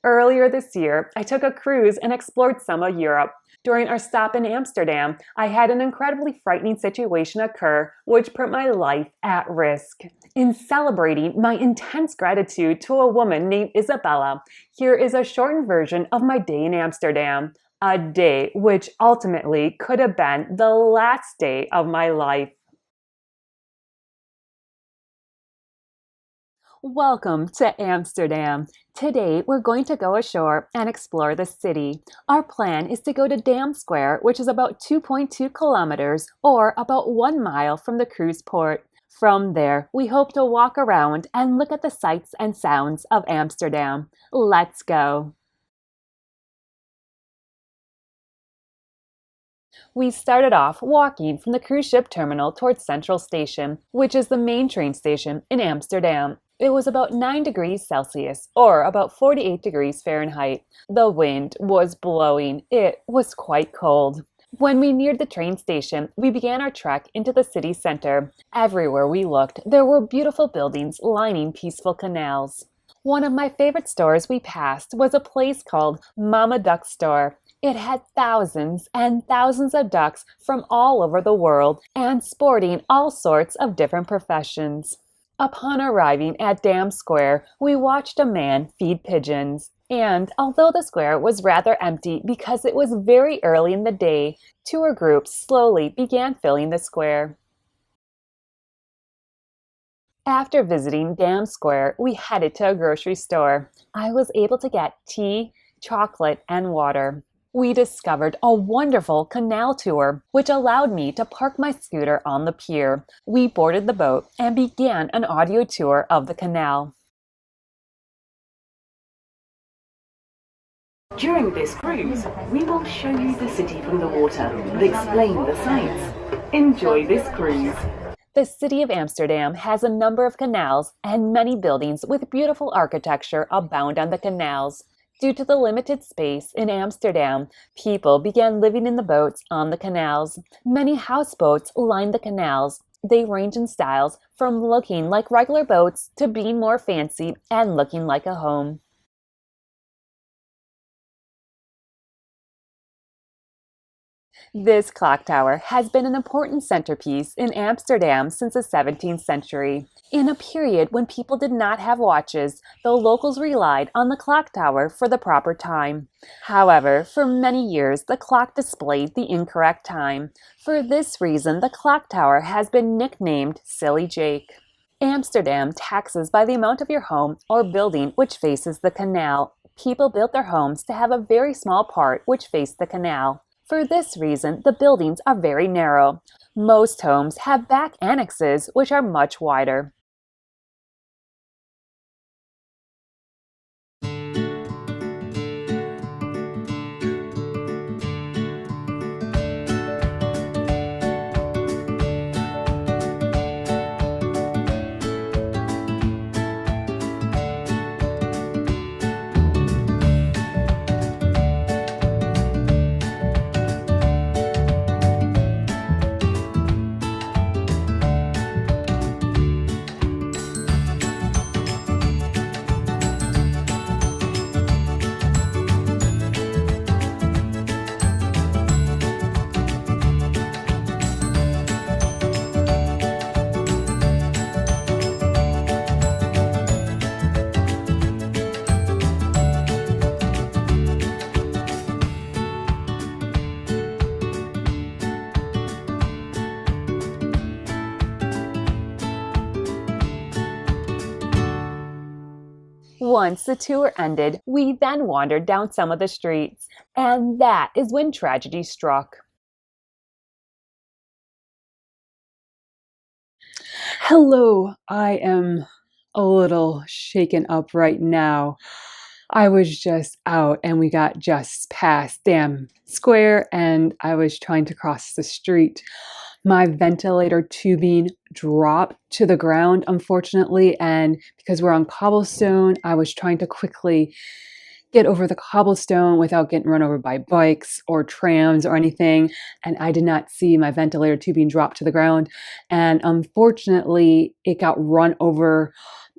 Earlier this year, I took a cruise and explored some of Europe. During our stop in Amsterdam, I had an incredibly frightening situation occur which put my life at risk. In celebrating my intense gratitude to a woman named Isabella, here is a shortened version of my day in Amsterdam. A day which ultimately could have been the last day of my life. Welcome to Amsterdam. Today we're going to go ashore and explore the city. Our plan is to go to Dam Square, which is about 2.2 kilometers or about 1 mile from the cruise port. From there, we hope to walk around and look at the sights and sounds of Amsterdam. Let's go. We started off walking from the cruise ship terminal towards Central Station, which is the main train station in Amsterdam. It was about 9 degrees Celsius, or about 48 degrees Fahrenheit. The wind was blowing. It was quite cold. When we neared the train station, we began our trek into the city center. Everywhere we looked, there were beautiful buildings lining peaceful canals. One of my favorite stores we passed was a place called Mama Duck Store. It had thousands and thousands of ducks from all over the world and sporting all sorts of different professions. Upon arriving at Dam Square, we watched a man feed pigeons. And although the square was rather empty because it was very early in the day, tour groups slowly began filling the square. After visiting Dam Square, we headed to a grocery store. I was able to get tea, chocolate, and water. We discovered a wonderful canal tour, which allowed me to park my scooter on the pier. We boarded the boat and began an audio tour of the canal. During this cruise, we will show you the city from the water and explain the sights. Enjoy this cruise. The city of Amsterdam has a number of canals and many buildings with beautiful architecture abound on the canals. Due to the limited space in Amsterdam, people began living in the boats on the canals. Many houseboats line the canals. They range in styles from looking like regular boats to being more fancy and looking like a home. This clock tower has been an important centerpiece in Amsterdam since the 17th century. In a period when people did not have watches, the locals relied on the clock tower for the proper time. However, for many years, the clock displayed the incorrect time. For this reason, the clock tower has been nicknamed Silly Jake. Amsterdam taxes by the amount of your home or building which faces the canal. People built their homes to have a very small part which faced the canal. For this reason, the buildings are very narrow. Most homes have back annexes which are much wider. Once the tour ended, we then wandered down some of the streets, and that is when tragedy struck. Hello, I am a little shaken up right now. I was just out and we got just past Dam Square and I was trying to cross the street. My ventilator tubing dropped to the ground, unfortunately, and because we're on cobblestone, I was trying to quickly get over the cobblestone without getting run over by bikes or trams or anything, and I did not see my ventilator tubing drop to the ground, and unfortunately, it got run over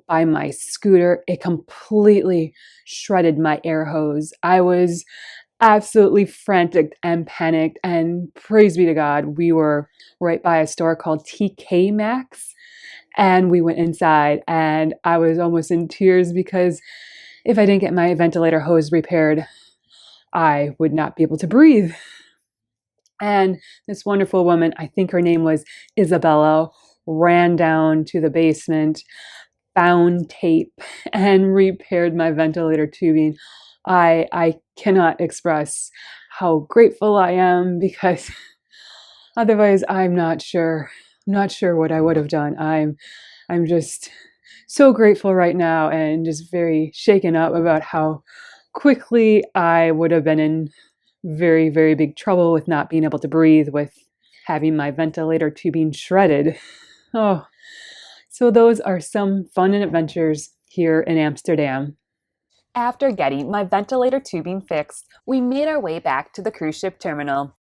by my scooter. It completely shredded my air hose. I was absolutely frantic and panicked, and praise be to God, we were right by a store called TK Maxx, and we went inside, and I was almost in tears because if I didn't get my ventilator hose repaired, I would not be able to breathe. And this wonderful woman, I think her name was Isabella, ran down to the basement, found tape, and repaired my ventilator tubing. I cannot express how grateful I am, because otherwise I'm not sure what I would have done. I'm just so grateful right now, and just very shaken up about how quickly I would have been in very, very big trouble with not being able to breathe, with having my ventilator tubing shredded. Oh, so those are some fun adventures here in Amsterdam. After getting my ventilator tubing fixed, we made our way back to the cruise ship terminal.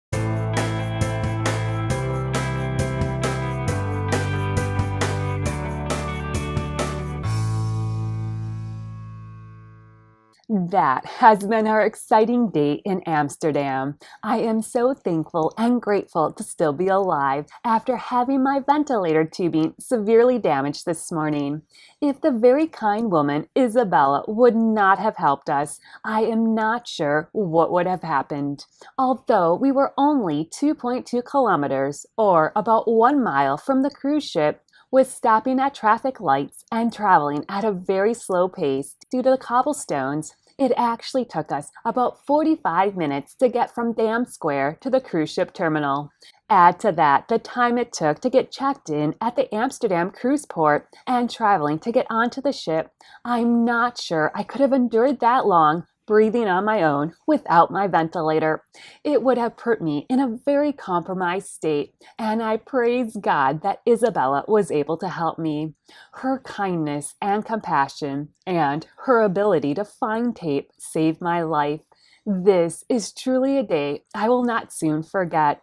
That has been our exciting day in Amsterdam. I am so thankful and grateful to still be alive after having my ventilator tubing severely damaged this morning. If the very kind woman, Isabella, would not have helped us, I am not sure what would have happened. Although we were only 2.2 kilometers, or about 1 mile from the cruise ship, with stopping at traffic lights and traveling at a very slow pace due to the cobblestones, it actually took us about 45 minutes to get from Dam Square to the cruise ship terminal. Add to that the time it took to get checked in at the Amsterdam cruise port and traveling to get onto the ship, I'm not sure I could have endured that long breathing on my own without my ventilator. It would have put me in a very compromised state, and I praise God that Isabella was able to help me. Her kindness and compassion and her ability to find tape saved my life. This is truly a day I will not soon forget.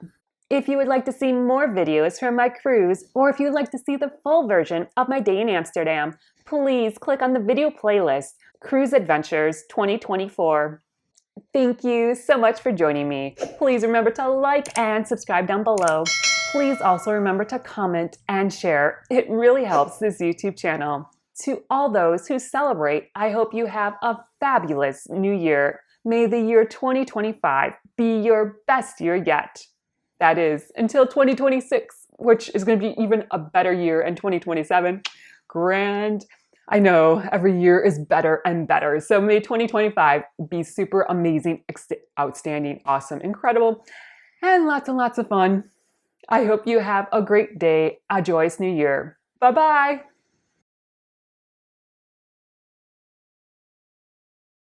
If you would like to see more videos from my cruise, or if you would like to see the full version of my day in Amsterdam, please click on the video playlist, Cruise Adventures 2024. Thank you so much for joining me. Please remember to like and subscribe down below. Please also remember to comment and share. It really helps this YouTube channel. To all those who celebrate, I hope you have a fabulous new year. May the year 2025 be your best year yet. That is, until 2026, which is going to be even a better year in 2027. Grand. I know every year is better and better. So may 2025 be super amazing, outstanding, awesome, incredible, and lots of fun. I hope you have a great day, a joyous new year. Bye-bye.